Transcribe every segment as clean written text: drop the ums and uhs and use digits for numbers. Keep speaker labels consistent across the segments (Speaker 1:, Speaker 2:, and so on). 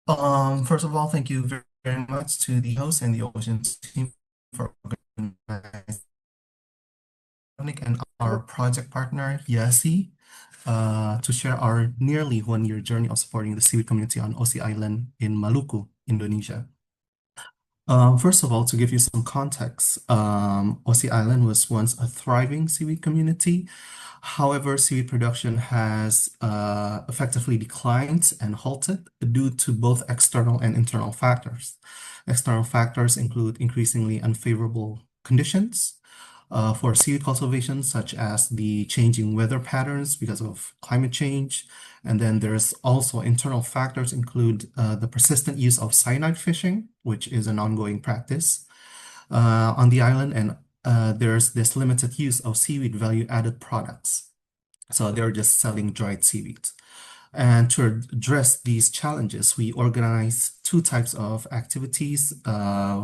Speaker 1: First of all, thank you very much to the host and the Oceans team for organizing and our project partner, Yasi, to share our nearly 1 year journey of supporting the seaweed community on Osi Island in Maluku, Indonesia. First of all, to give you some context, Osi Island was once a thriving seaweed community. However, seaweed production has effectively declined and halted due to both external and internal factors. External factors include increasingly unfavorable conditions for seaweed cultivation, such as the changing weather patterns because of climate change. And then there's also internal factors include the persistent use of cyanide fishing, which is an ongoing practice on the island, and there's this limited use of seaweed value-added products. So they're just selling dried seaweed. And to address these challenges, we organize two types of activities,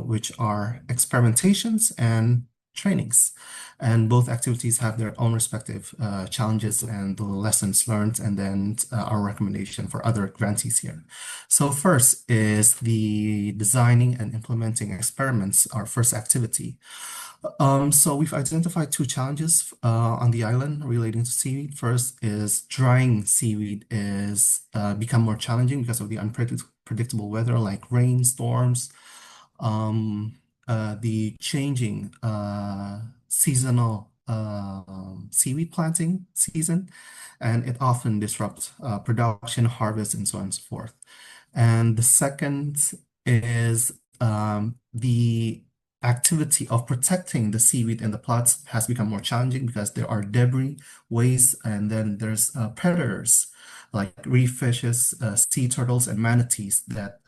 Speaker 1: which are experimentations and trainings. And both activities have their own respective challenges and the lessons learned, and then our recommendation for other grantees here. So first is the designing and implementing experiments, our first activity. So we've identified two challenges on the island relating to seaweed. First is drying seaweed is become more challenging because of the unpredictable weather like rain, storms, um, the changing seasonal seaweed planting season, and it often disrupts production, harvest, and so on and so forth. And the second is the activity of protecting the seaweed in the plots has become more challenging because there are debris, waste, and then there's predators like reef fishes, sea turtles, and manatees that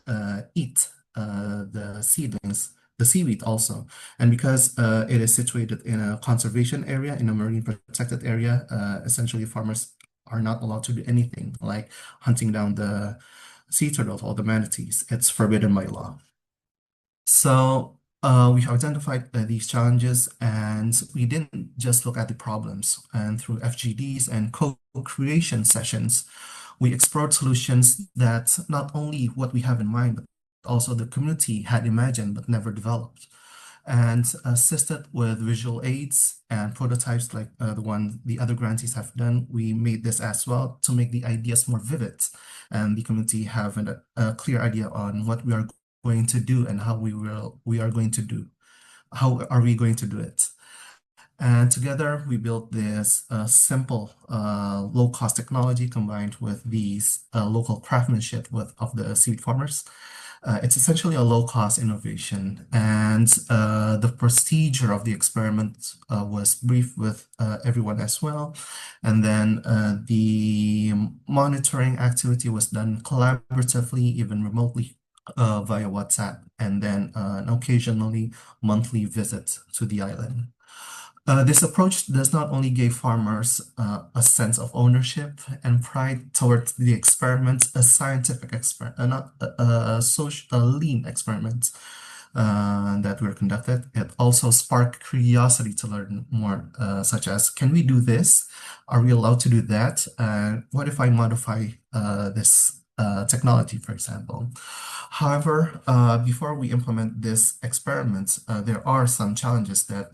Speaker 1: eat the seedlings, the seaweed also. And because it is situated in a conservation area, in a marine protected area, essentially farmers are not allowed to do anything like hunting down the sea turtles or the manatees. It's forbidden by law. So we've identified these challenges, and we didn't just look at the problems. And through FGDs and co-creation sessions, we explored solutions that not only what we have in mind, but also the community had imagined but never developed. And assisted with visual aids and prototypes like the one the other grantees have done, we made this as well to make the ideas more vivid and the community have a clear idea on what we are going to do and we are going to do. How are we going to do it? And together we built this simple low-cost technology combined with these local craftsmanship of the seed farmers. It's essentially a low-cost innovation, and the procedure of the experiment was briefed with everyone as well. And then the monitoring activity was done collaboratively, even remotely, via WhatsApp, and then an occasionally monthly visit to the island. This approach does not only give farmers a sense of ownership and pride towards the experiment, a scientific experiment, not a social, a lean experiment that were conducted. It also sparked curiosity to learn more, such as, can we do this? Are we allowed to do that? What if I modify this technology, for example? However, before we implement this experiment, there are some challenges that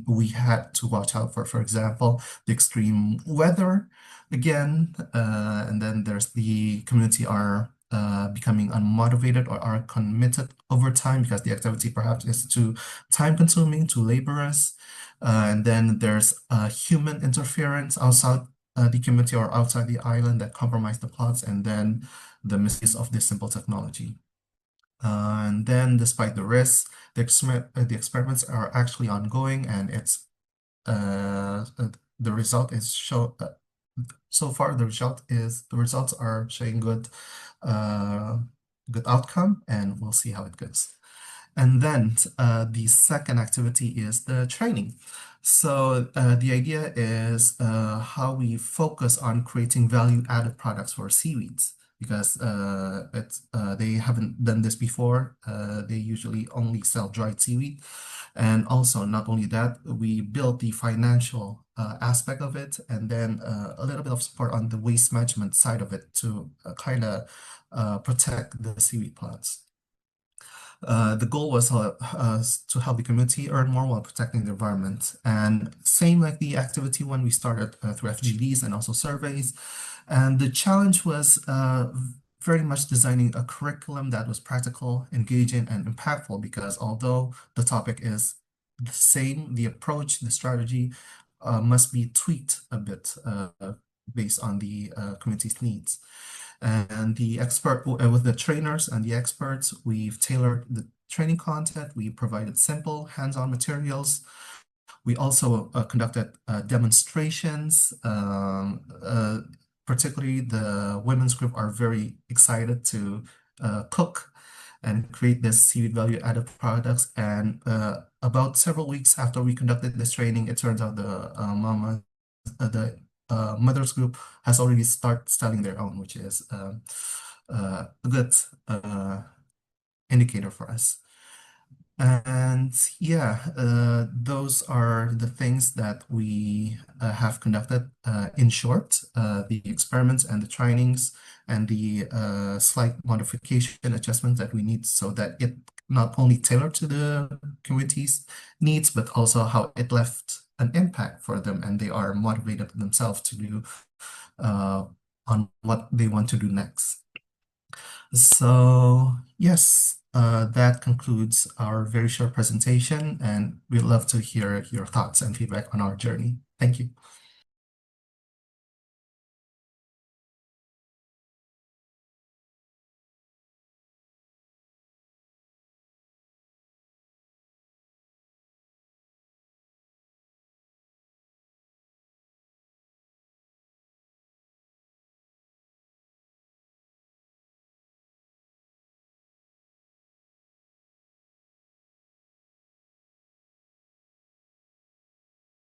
Speaker 1: we had to watch out for. For example, the extreme weather again, and then there's the community are becoming unmotivated or are committed over time because the activity perhaps is too time consuming, too laborious. And then there's human interference outside the community or outside the island that compromise the plots, and then the misuse of this simple technology. And then, despite the risks, the experiments are actually ongoing, and the result is so far the results are showing uh, good outcome, and we'll see how it goes. And then the second activity is the training. So the idea is how we focus on creating value-added products for seaweeds because they haven't done this before. They usually only sell dried seaweed. And also, not only that, we built the financial aspect of it, and then a little bit of support on the waste management side of it to kind of protect the seaweed plants. The goal was to help the community earn more while protecting the environment. And same like the activity when we started through FGDs and also surveys. And the challenge was very much designing a curriculum that was practical, engaging, and impactful because although the topic is the same, the approach, the strategy must be tweaked a bit based on the community's needs. And the expert with the trainers and the experts, we've tailored the training content. We provided simple hands-on materials. We also conducted demonstrations. Particularly, the women's group are very excited to cook and create this seaweed value added products. And about several weeks after we conducted this training, it turns out the mothers group has already started selling their own, which is a good indicator for us. And yeah, those are the things that we have conducted. In short, the experiments and the trainings and the slight modification adjustments that we need so that it not only tailored to the community's needs, but also how it left an impact for them and they are motivated themselves to do uh, on what they want to do next. So yes, that concludes our very short presentation, and we'd love to hear your thoughts and feedback on our journey. Thank you.